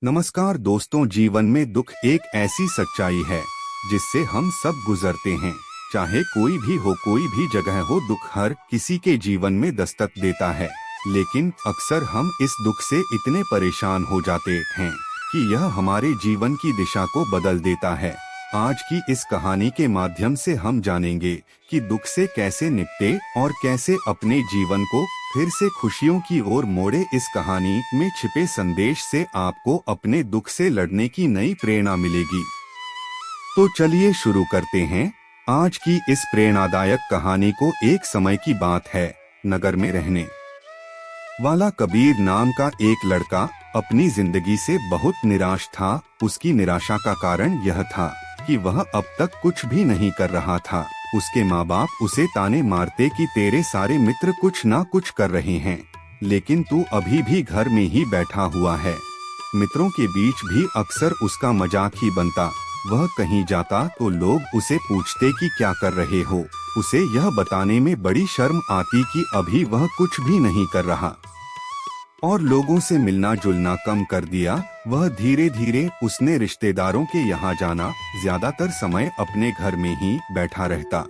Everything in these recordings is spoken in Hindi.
नमस्कार दोस्तों, जीवन में दुख एक ऐसी सच्चाई है जिससे हम सब गुजरते हैं। चाहे कोई भी हो, कोई भी जगह हो, दुख हर किसी के जीवन में दस्तक देता है। लेकिन अक्सर हम इस दुख से इतने परेशान हो जाते हैं कि यह हमारे जीवन की दिशा को बदल देता है। आज की इस कहानी के माध्यम से हम जानेंगे कि दुख से कैसे निपटे और कैसे अपने जीवन को फिर से खुशियों की ओर मोड़े। इस कहानी में छिपे संदेश से आपको अपने दुख से लड़ने की नई प्रेरणा मिलेगी। तो चलिए शुरू करते हैं आज की इस प्रेरणादायक कहानी को। एक समय की बात है, नगर में रहने वाला कबीर नाम का एक लड़का अपनी जिंदगी से बहुत निराश था। उसकी निराशा का कारण यह था कि वह अब तक कुछ भी नहीं कर रहा था। उसके माँ बाप उसे ताने मारते कि तेरे सारे मित्र कुछ ना कुछ कर रहे हैं, लेकिन तू अभी भी घर में ही बैठा हुआ है। मित्रों के बीच भी अक्सर उसका मजाक ही बनता। वह कहीं जाता तो लोग उसे पूछते कि क्या कर रहे हो। उसे यह बताने में बड़ी शर्म आती कि अभी वह कुछ भी नहीं कर रहा और लोगों से मिलना जुलना कम कर दिया। वह धीरे धीरे उसने रिश्तेदारों के यहाँ जाना, ज्यादातर समय अपने घर में ही बैठा रहता।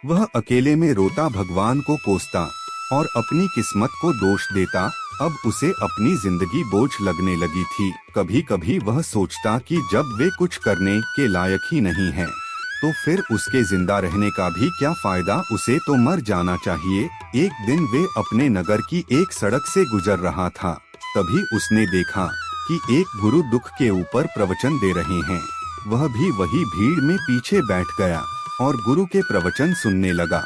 वह अकेले में रोता, भगवान को कोसता और अपनी किस्मत को दोष देता। अब उसे अपनी जिंदगी बोझ लगने लगी थी। कभी कभी वह सोचता कि जब वे कुछ करने के लायक ही नहीं हैं, तो फिर उसके जिंदा रहने का भी क्या फायदा, उसे तो मर जाना चाहिए। एक दिन वे अपने नगर की एक सड़क से गुजर रहा था। तभी उसने देखा कि एक गुरु दुख के ऊपर प्रवचन दे रहे हैं। वह भी वही भीड़ में पीछे बैठ गया और गुरु के प्रवचन सुनने लगा।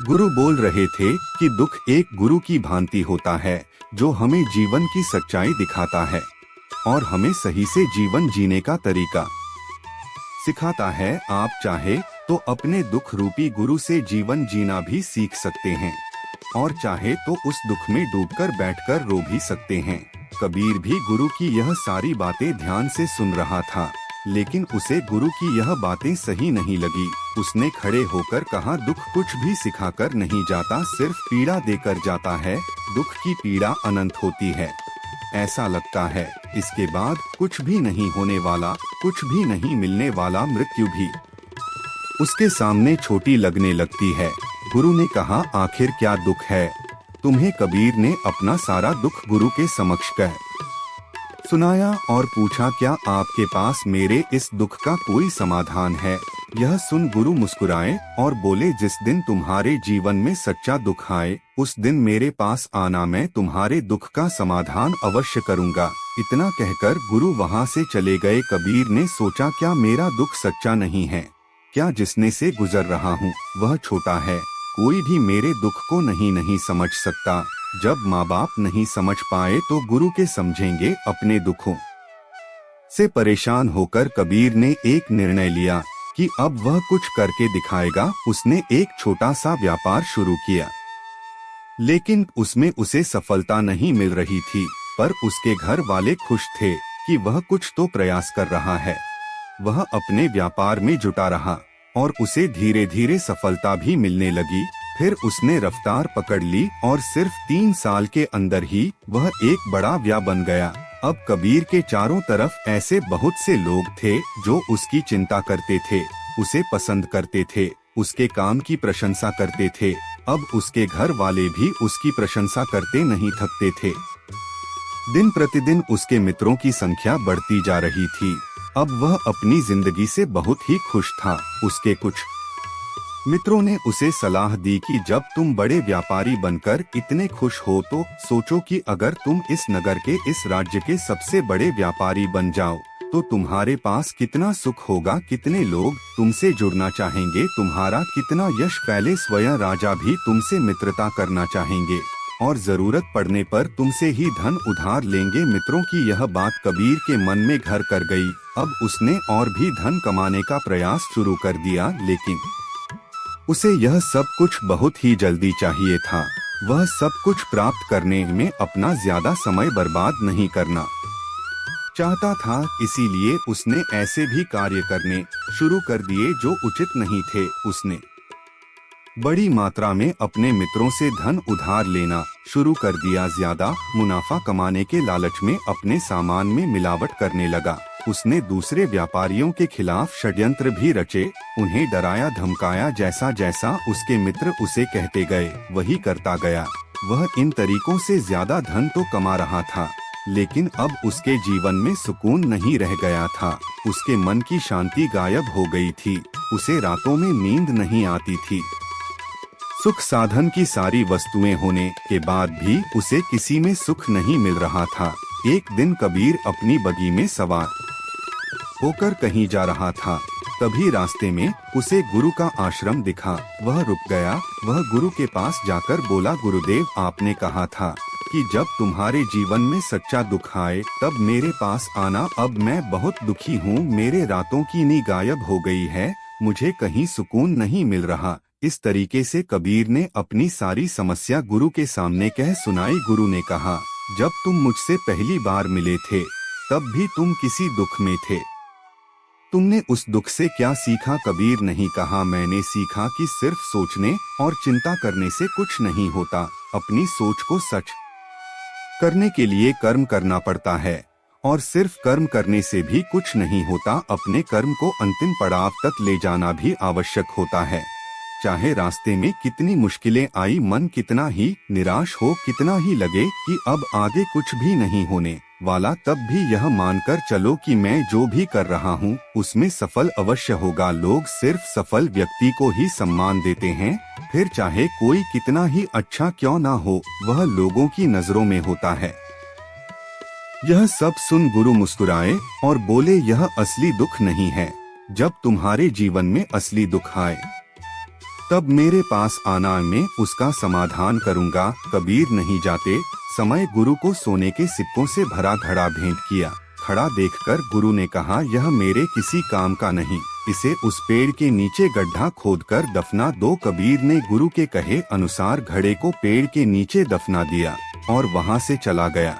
गुरु बोल रहे थे कि दुख एक गुरु की भांति होता है, जो हमें जीवन की सच्चाई दिखाता है और हमें सही से जीवन जीने का तरीका सिखाता है। आप चाहे तो अपने दुख रूपी गुरु से जीवन जीना भी सीख सकते हैं और चाहे तो उस दुख में डूबकर बैठकर रो भी सकते हैं। कबीर भी गुरु की यह सारी बातें ध्यान से सुन रहा था, लेकिन उसे गुरु की यह बातें सही नहीं लगी। उसने खड़े होकर कहा, दुख कुछ भी सिखाकर नहीं जाता, सिर्फ पीड़ा देकर जाता है। दुख की पीड़ा अनंत होती है, ऐसा लगता है इसके बाद कुछ भी नहीं होने वाला, कुछ भी नहीं मिलने वाला। मृत्यु भी उसके सामने छोटी लगने लगती है। गुरु ने कहा, आखिर क्या दुख है तुम्हें? कबीर ने अपना सारा दुख गुरु के समक्ष कह सुनाया और पूछा, क्या आपके पास मेरे इस दुख का कोई समाधान है? यह सुन गुरु मुस्कुराए और बोले, जिस दिन तुम्हारे जीवन में सच्चा दुख आए, उस दिन मेरे पास आना, मैं तुम्हारे दुख का समाधान अवश्य करूंगा। इतना कहकर गुरु वहां से चले गए। कबीर ने सोचा, क्या मेरा दुख सच्चा नहीं है? क्या जिसने से गुजर रहा हूँ वह छोटा है? कोई भी मेरे दुख को नहीं समझ सकता। जब माँ बाप नहीं समझ पाए तो गुरु के समझेंगे। अपने दुखों से परेशान होकर कबीर ने एक निर्णय लिया कि अब वह कुछ करके दिखाएगा। उसने एक छोटा सा व्यापार शुरू किया, लेकिन उसमें उसे सफलता नहीं मिल रही थी। पर उसके घर वाले खुश थे कि वह कुछ तो प्रयास कर रहा है। वह अपने व्यापार में जुटा रहा और उसे धीरे धीरे सफलता भी मिलने लगी। फिर उसने रफ्तार पकड़ ली और सिर्फ 3 साल के अंदर ही वह एक बड़ा व्यापारी बन गया। अब कबीर के चारों तरफ ऐसे बहुत से लोग थे जो उसकी चिंता करते थे, उसे पसंद करते थे, उसके काम की प्रशंसा करते थे। अब उसके घर वाले भी उसकी प्रशंसा करते नहीं थकते थे। दिन प्रतिदिन उसके मित्रों की संख्या बढ़ती जा रही थी। अब वह अपनी जिंदगी से बहुत ही खुश था। उसके कुछ मित्रों ने उसे सलाह दी कि जब तुम बड़े व्यापारी बनकर इतने खुश हो तो सोचो कि अगर तुम इस नगर के, इस राज्य के सबसे बड़े व्यापारी बन जाओ तो तुम्हारे पास कितना सुख होगा, कितने लोग तुमसे जुड़ना चाहेंगे, तुम्हारा कितना यश फैले, स्वयं राजा भी तुमसे मित्रता करना चाहेंगे और जरूरत पड़ने पर तुमसे ही धन उधार लेंगे। मित्रों की यह बात कबीर के मन में घर कर गई। अब उसने और भी धन कमाने का प्रयास शुरू कर दिया, लेकिन उसे यह सब कुछ बहुत ही जल्दी चाहिए था। वह सब कुछ प्राप्त करने में अपना ज्यादा समय बर्बाद नहीं करना चाहता था। इसीलिए उसने ऐसे भी कार्य करने शुरू कर दिए जो उचित नहीं थे। उसने बड़ी मात्रा में अपने मित्रों से धन उधार लेना शुरू कर दिया। ज्यादा मुनाफा कमाने के लालच में अपने सामान में मिलावट करने लगा। उसने दूसरे व्यापारियों के खिलाफ षड्यंत्र भी रचे, उन्हें डराया धमकाया। जैसा जैसा उसके मित्र उसे कहते गए वही करता गया। वह इन तरीकों से ज्यादा धन तो कमा रहा था, लेकिन अब उसके जीवन में सुकून नहीं रह गया था। उसके मन की शांति गायब हो गई थी। उसे रातों में नींद नहीं आती थी। सुख साधन की सारी वस्तुएं होने के बाद भी उसे किसी में सुख नहीं मिल रहा था। एक दिन कबीर अपनी बगी में सवार होकर कहीं जा रहा था। तभी रास्ते में उसे गुरु का आश्रम दिखा। वह रुक गया। वह गुरु के पास जाकर बोला, गुरुदेव, आपने कहा था कि जब तुम्हारे जीवन में सच्चा दुख आए तब मेरे पास आना। अब मैं बहुत दुखी हूँ। मेरे रातों की नींद गायब हो गई है। मुझे कहीं सुकून नहीं मिल रहा। इस तरीके से कबीर ने अपनी सारी समस्या गुरु के सामने कह सुनाई। गुरु ने कहा, जब तुम मुझसे पहली बार मिले थे तब भी तुम किसी दुख में थे। तुमने उस दुख से क्या सीखा? कबीर नहीं कहा, मैंने सीखा कि सिर्फ सोचने और चिंता करने से कुछ नहीं होता। अपनी सोच को सच करने के लिए कर्म करना पड़ता है, और सिर्फ कर्म करने से भी कुछ नहीं होता। अपने कर्म को अंतिम पड़ाव तक ले जाना भी आवश्यक होता है। चाहे रास्ते में कितनी मुश्किलें आई, मन कितना ही निराश हो, कितना ही लगे कि अब आगे कुछ भी नहीं होने वाला, तब भी यह मानकर चलो कि मैं जो भी कर रहा हूँ उसमें सफल अवश्य होगा। लोग सिर्फ सफल व्यक्ति को ही सम्मान देते हैं, फिर चाहे कोई कितना ही अच्छा क्यों ना हो, वह लोगों की नजरों में होता है। यह सब सुन गुरु मुस्कुराए और बोले, यह असली दुख नहीं है। जब तुम्हारे जीवन में असली दुख आए तब मेरे पास आना, मैं उसका समाधान करूंगा। कबीर नहीं जाते समय गुरु को सोने के सिक्कों से भरा घड़ा भेंट किया। खड़ा देखकर गुरु ने कहा, यह मेरे किसी काम का नहीं, इसे उस पेड़ के नीचे गड्ढा खोदकर दफना दो। कबीर ने गुरु के कहे अनुसार घड़े को पेड़ के नीचे दफना दिया और वहां से चला गया।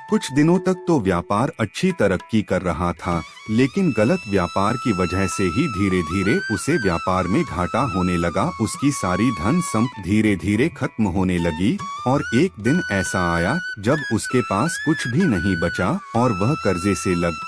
कुछ दिनों तक तो व्यापार अच्छी तरक्की कर रहा था, लेकिन गलत व्यापार की वजह से ही धीरे धीरे उसे व्यापार में घाटा होने लगा। उसकी सारी धन संपत्ति धीरे धीरे खत्म होने लगी और एक दिन ऐसा आया जब उसके पास कुछ भी नहीं बचा और वह कर्जे से लग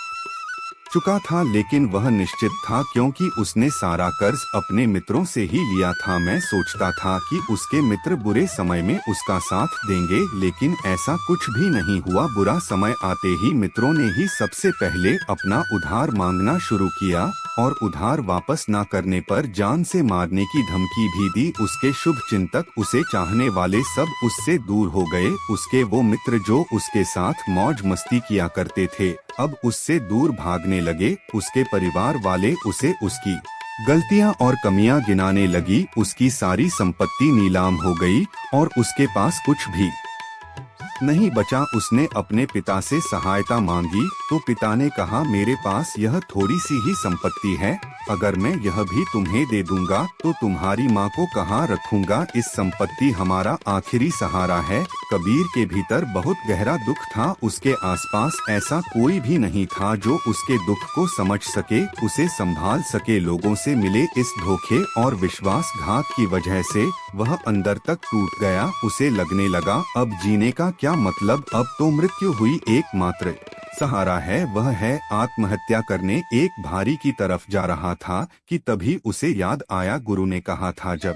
चुका था। लेकिन वह निश्चित था क्योंकि उसने सारा कर्ज अपने मित्रों से ही लिया था। मैं सोचता था कि उसके मित्र बुरे समय में उसका साथ देंगे, लेकिन ऐसा कुछ भी नहीं हुआ। बुरा समय आते ही मित्रों ने ही सबसे पहले अपना उधार मांगना शुरू किया और उधार वापस न करने पर जान से मारने की धमकी भी दी। उसके शुभ चिंतक, उसे चाहने वाले सब उससे दूर हो गए। उसके वो मित्र जो उसके साथ मौज मस्ती किया करते थे अब उससे दूर भागने लगे। उसके परिवार वाले उसे उसकी गलतियां और कमियां गिनाने लगी। उसकी सारी संपत्ति नीलाम हो गई और उसके पास कुछ भी नहीं बचा। उसने अपने पिता से सहायता मांगी तो पिता ने कहा, मेरे पास यह थोड़ी सी ही संपत्ति है, अगर मैं यह भी तुम्हें दे दूंगा तो तुम्हारी माँ को कहाँ रखूंगा? इस संपत्ति हमारा आखिरी सहारा है। कबीर के भीतर बहुत गहरा दुख था। उसके आसपास ऐसा कोई भी नहीं था जो उसके दुख को समझ सके, उसे संभाल सके। लोगों से मिले इस धोखे और विश्वासघात की वजह से वह अंदर तक टूट गया। उसे लगने लगा, अब जीने का क्या मतलब? अब तो मृत्यु हुई। एकमात्र सहारा है वह है आत्महत्या करने। एक भारी की तरफ जा रहा था कि तभी उसे याद आया, गुरु ने कहा था, जब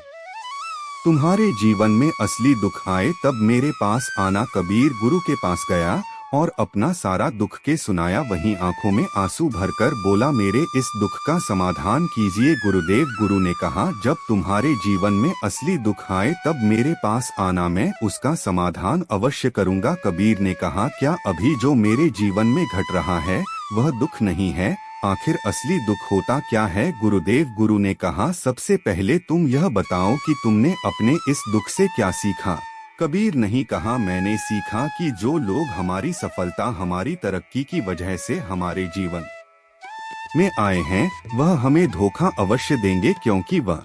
तुम्हारे जीवन में असली दुख आए तब मेरे पास आना। कबीर गुरु के पास गया और अपना सारा दुख के सुनाया। वहीं आंखों में आंसू भरकर बोला, मेरे इस दुख का समाधान कीजिए गुरुदेव। गुरु ने कहा, जब तुम्हारे जीवन में असली दुख आए तब मेरे पास आना, मैं उसका समाधान अवश्य करूंगा। कबीर ने कहा, क्या अभी जो मेरे जीवन में घट रहा है वह दुख नहीं है? आखिर असली दुख होता क्या है गुरुदेव? गुरु ने कहा, सबसे पहले तुम यह बताओ कि तुमने अपने इस दुख से क्या सीखा? कबीर नहीं कहा, मैंने सीखा कि जो लोग हमारी सफलता, हमारी तरक्की की वजह से हमारे जीवन में आए हैं वह हमें धोखा अवश्य देंगे, क्योंकि वह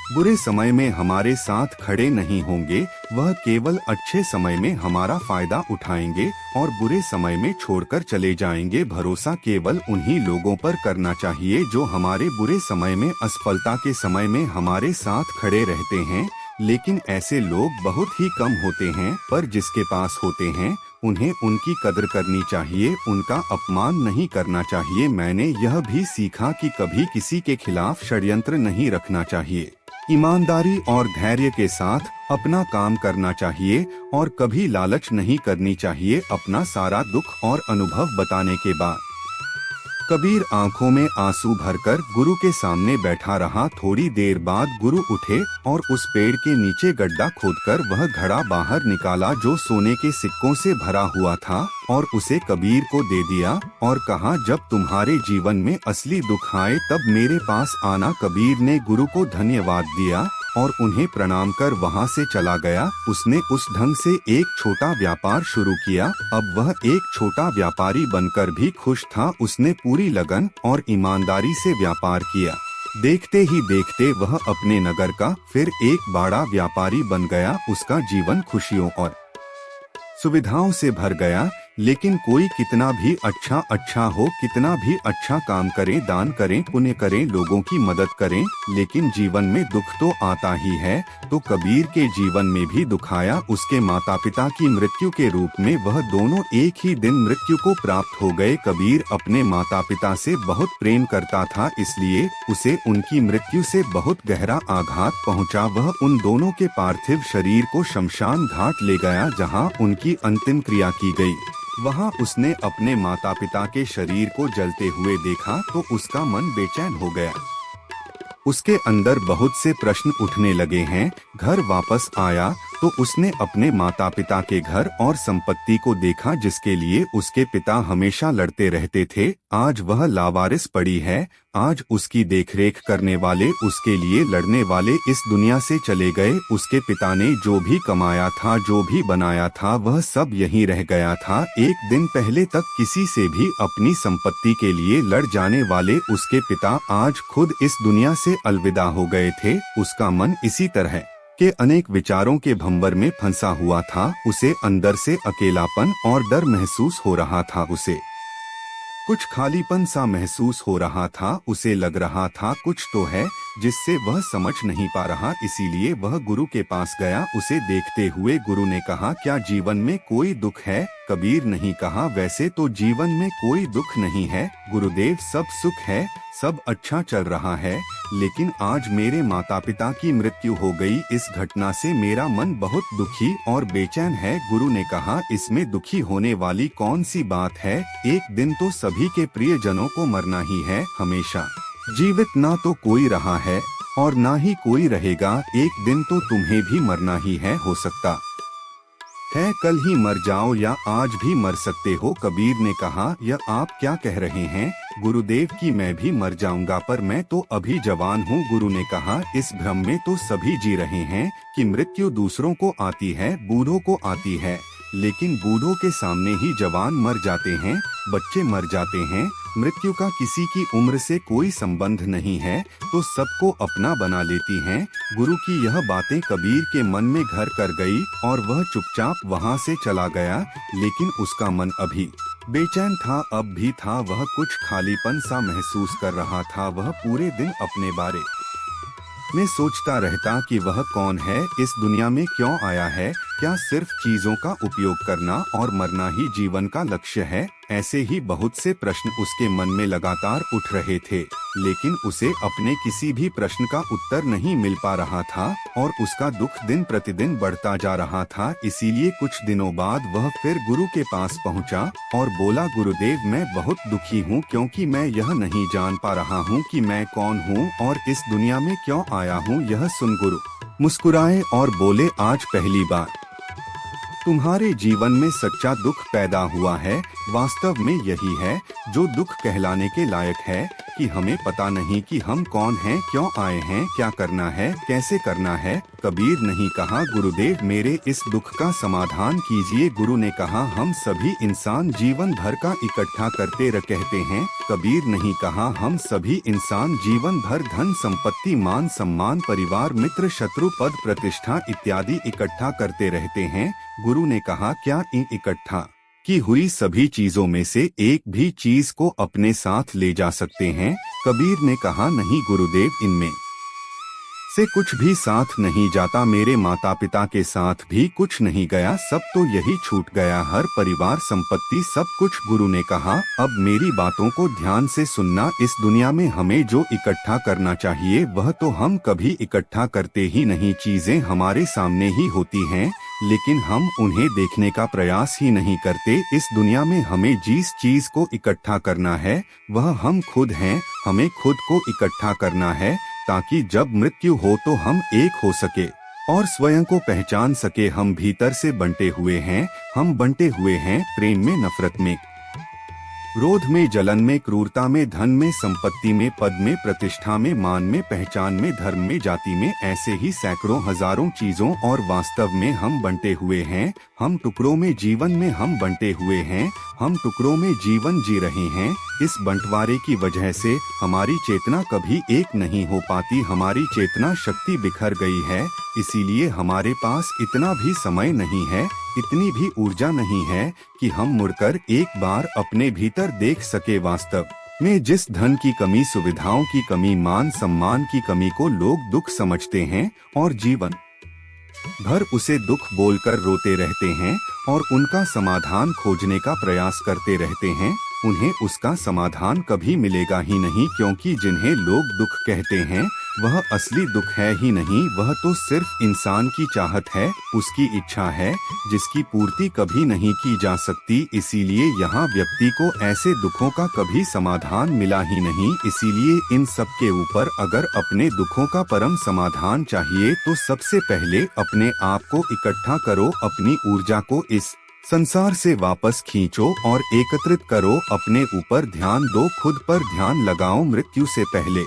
बुरे समय में हमारे साथ खड़े नहीं होंगे। वह केवल अच्छे समय में हमारा फायदा उठाएंगे और बुरे समय में छोड़कर चले जाएंगे। भरोसा केवल उन्हीं लोगों पर करना चाहिए जो हमारे बुरे समय में, असफलता के समय में हमारे साथ खड़े रहते हैं। लेकिन ऐसे लोग बहुत ही कम होते हैं, पर जिसके पास होते हैं उन्हें उनकी कदर करनी चाहिए, उनका अपमान नहीं करना चाहिए। मैंने यह भी सीखा कि कभी किसी के खिलाफ षड्यंत्र नहीं रखना चाहिए। ईमानदारी और धैर्य के साथ अपना काम करना चाहिए और कभी लालच नहीं करनी चाहिए। अपना सारा दुख और अनुभव बताने के बाद कबीर आंखों में आंसू भरकर गुरु के सामने बैठा रहा। थोड़ी देर बाद गुरु उठे और उस पेड़ के नीचे गड्ढा खोदकर वह घड़ा बाहर निकाला जो सोने के सिक्कों से भरा हुआ था, और उसे कबीर को दे दिया और कहा, जब तुम्हारे जीवन में असली दुख आए तब मेरे पास आना। कबीर ने गुरु को धन्यवाद दिया और उन्हें प्रणाम कर वहां से चला गया। उसने उस ढंग से एक छोटा व्यापार शुरू किया। अब वह एक छोटा व्यापारी बनकर भी खुश था। उसने पूरी लगन और ईमानदारी से व्यापार किया। देखते ही देखते वह अपने नगर का फिर एक बड़ा व्यापारी बन गया। उसका जीवन खुशियों और सुविधाओं से भर गया। लेकिन कोई कितना भी अच्छा हो, कितना भी अच्छा काम करे, दान करें, पुण्य करें, लोगों की मदद करें, लेकिन जीवन में दुख तो आता ही है। तो कबीर के जीवन में भी दुख आया। उसके माता पिता की मृत्यु के रूप में वह दोनों एक ही दिन मृत्यु को प्राप्त हो गए। कबीर अपने माता पिता से बहुत प्रेम करता था, इसलिए उसे उनकी मृत्यु से बहुत गहरा आघात पहुंचा। वह उन दोनों के पार्थिव शरीर को शमशान घाट ले गया, जहां उनकी अंतिम क्रिया की गई। वहां उसने अपने माता पिता के शरीर को जलते हुए देखा तो उसका मन बेचैन हो गया। उसके अंदर बहुत से प्रश्न उठने लगे हैं। घर वापस आया तो उसने अपने माता पिता के घर और संपत्ति को देखा, जिसके लिए उसके पिता हमेशा लड़ते रहते थे। आज वह लावारिस पड़ी है। आज उसकी देखरेख करने वाले, उसके लिए लड़ने वाले इस दुनिया से चले गए। उसके पिता ने जो भी कमाया था, जो भी बनाया था, वह सब यहीं रह गया था। एक दिन पहले तक किसी से भी अपनी संपत्ति के लिए लड़ जाने वाले उसके पिता आज खुद इस दुनिया से अलविदा हो गए थे। उसका मन इसी तरह के अनेक विचारों के भंवर में फंसा हुआ था। उसे अंदर से अकेलापन और डर महसूस हो रहा था। उसे कुछ खालीपन सा महसूस हो रहा था। उसे लग रहा था कुछ तो है जिससे वह समझ नहीं पा रहा। इसीलिए वह गुरु के पास गया। उसे देखते हुए गुरु ने कहा, क्या जीवन में कोई दुख है? कबीर नहीं कहा, वैसे तो जीवन में कोई दुख नहीं है गुरुदेव, सब सुख है, सब अच्छा चल रहा है। लेकिन आज मेरे माता पिता की मृत्यु हो गई। इस घटना से मेरा मन बहुत दुखी और बेचैन है। गुरु ने कहा, इसमें दुखी होने वाली कौन सी बात है? एक दिन तो सभी के प्रियजनों को मरना ही है। हमेशा जीवित ना तो कोई रहा है और ना ही कोई रहेगा। एक दिन तो तुम्हें भी मरना ही है। हो सकता है कल ही मर जाओ या आज भी मर सकते हो। कबीर ने कहा, यह आप क्या कह रहे हैं गुरुदेव कि मैं भी मर जाऊंगा? पर मैं तो अभी जवान हूँ। गुरु ने कहा, इस भ्रम में तो सभी जी रहे हैं कि मृत्यु दूसरों को आती है, बूढ़ों को आती है, लेकिन बूढ़ों के सामने ही जवान मर जाते हैं, बच्चे मर जाते हैं। मृत्यु का किसी की उम्र से कोई संबंध नहीं है, तो सबको अपना बना लेती हैं। गुरु की यह बातें कबीर के मन में घर कर गई और वह चुपचाप वहां से चला गया। लेकिन उसका मन अभी बेचैन था, अब भी था। वह कुछ खालीपन सा महसूस कर रहा था। वह पूरे दिन अपने बारे में सोचता रहता कि वह कौन है, इस दुनिया में क्यों आया है, क्या सिर्फ चीजों का उपयोग करना और मरना ही जीवन का लक्ष्य है? ऐसे ही बहुत से प्रश्न उसके मन में लगातार उठ रहे थे, लेकिन उसे अपने किसी भी प्रश्न का उत्तर नहीं मिल पा रहा था और उसका दुख दिन प्रतिदिन बढ़ता जा रहा था। इसीलिए कुछ दिनों बाद वह फिर गुरु के पास पहुंचा और बोला, गुरुदेव मैं बहुत दुखी हूं, क्योंकि मैं यह नहीं जान पा रहा हूं कि मैं कौन हूं और इस दुनिया में क्यों आया हूं। यह सुन गुरु मुस्कुराए और बोले, आज पहली बार तुम्हारे जीवन में सच्चा दुख पैदा हुआ है। वास्तव में यही है जो दुख कहलाने के लायक है कि हमें पता नहीं कि हम कौन हैं, क्यों आए हैं, क्या करना है, कैसे करना है। कबीर नहीं कहा, गुरुदेव मेरे इस दुख का समाधान कीजिए। गुरु ने कहा, हम सभी इंसान जीवन भर का इकट्ठा करते कहते हैं। कबीर नहीं कहा, हम सभी इंसान जीवन भर धन संपत्ति, मान सम्मान, परिवार, मित्र, शत्रु, पद, प्रतिष्ठा इत्यादि इकट्ठा करते रहते हैं। गुरु ने कहा, क्या इन इकट्ठा की हुई सभी चीजों में से एक भी चीज को अपने साथ ले जा सकते हैं? कबीर ने कहा, नहीं गुरुदेव, इनमें से कुछ भी साथ नहीं जाता, मेरे माता पिता के साथ भी कुछ नहीं गया, सब तो यही छूट गया, हर परिवार संपत्ति सब कुछ। गुरु ने कहा, अब मेरी बातों को ध्यान से सुनना। इस दुनिया में हमें जो इकट्ठा करना चाहिए वह तो हम कभी इकट्ठा करते ही नहीं। चीजें हमारे सामने ही होती हैं, लेकिन हम उन्हें देखने का प्रयास ही नहीं करते। इस दुनिया में हमें जिस चीज को इकट्ठा करना है वह हम खुद हैं। हमें खुद को इकट्ठा करना है ताकि जब मृत्यु हो तो हम एक हो सके और स्वयं को पहचान सके। हम भीतर से बंटे हुए हैं, हम बंटे हुए हैं प्रेम में, नफरत में, क्रोध में, जलन में, क्रूरता में, धन में, संपत्ति में, पद में, प्रतिष्ठा में, मान में, पहचान में, धर्म में, जाति में, ऐसे ही सैकड़ों हजारों चीजों और वास्तव में हम बंटे हुए हैं। हम टुकड़ों में, जीवन में हम बंटे हुए हैं, हम टुकड़ों में जीवन जी रहे हैं। इस बंटवारे की वजह से हमारी चेतना कभी एक नहीं हो पाती, हमारी चेतना शक्ति बिखर गई है। इसीलिए हमारे पास इतना भी समय नहीं है, इतनी भी ऊर्जा नहीं है कि हम मुड़कर एक बार अपने भीतर देख सके। वास्तव में जिस धन की कमी, सुविधाओं की कमी, मान सम्मान की कमी को लोग दुख समझते हैं और जीवन भर उसे दुख बोलकर रोते रहते हैं और उनका समाधान खोजने का प्रयास करते रहते हैं, उन्हें उसका समाधान कभी मिलेगा ही नहीं। क्योंकि जिन्हें लोग दुख कहते हैं वह असली दुख है ही नहीं, वह तो सिर्फ इंसान की चाहत है, उसकी इच्छा है जिसकी पूर्ति कभी नहीं की जा सकती। इसीलिए यहाँ व्यक्ति को ऐसे दुखों का कभी समाधान मिला ही नहीं। इसीलिए इन सब के ऊपर अगर अपने दुखों का परम समाधान चाहिए तो सबसे पहले अपने आप को इकट्ठा करो, अपनी ऊर्जा को इस संसार से वापस खींचो और एकत्रित करो, अपने ऊपर ध्यान दो, खुद पर ध्यान लगाओ। मृत्यु से पहले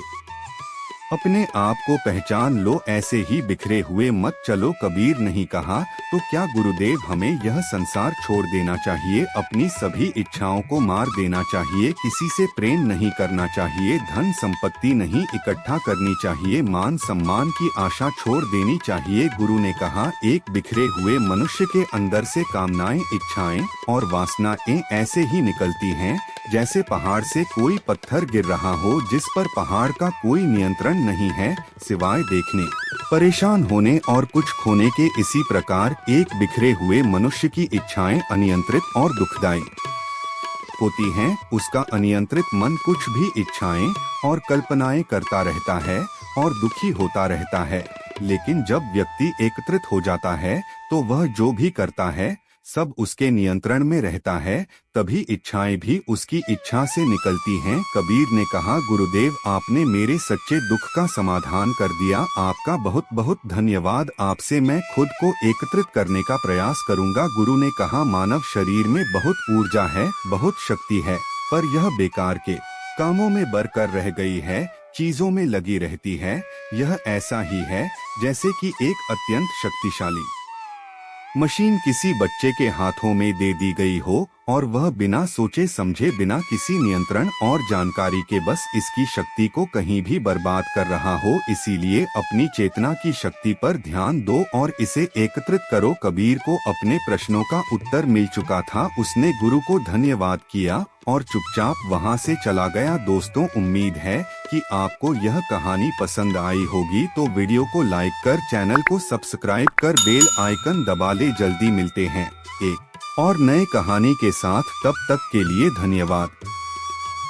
अपने आप को पहचान लो, ऐसे ही बिखरे हुए मत चलो। कबीर नहीं कहा तो क्या गुरुदेव हमें यह संसार छोड़ देना चाहिए, अपनी सभी इच्छाओं को मार देना चाहिए, किसी से प्रेम नहीं करना चाहिए, धन संपत्ति नहीं इकट्ठा करनी चाहिए, मान सम्मान की आशा छोड़ देनी चाहिए। गुरु ने कहा, एक बिखरे हुए मनुष्य के अंदर से कामनाएं, इच्छाएं और वासनाएं ऐसे ही निकलती हैं जैसे पहाड़ से कोई पत्थर गिर रहा हो जिस पर पहाड़ का कोई नियंत्रण नहीं है सिवाय देखने, परेशान होने और कुछ खोने के। इसी प्रकार एक बिखरे हुए मनुष्य की इच्छाएं अनियंत्रित और दुखदायी होती हैं। उसका अनियंत्रित मन कुछ भी इच्छाएं और कल्पनाएं करता रहता है और दुखी होता रहता है। लेकिन जब व्यक्ति एकत्रित हो जाता है तो वह जो भी करता है सब उसके नियंत्रण में रहता है, तभी इच्छाएं भी उसकी इच्छा से निकलती हैं। कबीर ने कहा, गुरुदेव आपने मेरे सच्चे दुख का समाधान कर दिया, आपका बहुत बहुत धन्यवाद। आपसे मैं खुद को एकत्रित करने का प्रयास करूंगा। गुरु ने कहा, मानव शरीर में बहुत ऊर्जा है, बहुत शक्ति है, पर यह बेकार के कामों में बरकर रह गई है, चीजों में लगी रहती है। यह ऐसा ही है जैसे कि एक अत्यंत शक्तिशाली मशीन किसी बच्चे के हाथों में दे दी गई हो और वह बिना सोचे समझे, बिना किसी नियंत्रण और जानकारी के बस इसकी शक्ति को कहीं भी बर्बाद कर रहा हो। इसीलिए अपनी चेतना की शक्ति पर ध्यान दो और इसे एकत्रित करो। कबीर को अपने प्रश्नों का उत्तर मिल चुका था, उसने गुरु को धन्यवाद किया और चुपचाप वहां से चला गया। दोस्तों, उम्मीद है कि आपको यह कहानी पसंद आई होगी, तो वीडियो को लाइक कर, चैनल को सब्सक्राइब कर, बेल आइकन दबा ले। जल्दी मिलते हैं एक और नए कहानी के साथ, तब तक के लिए धन्यवाद।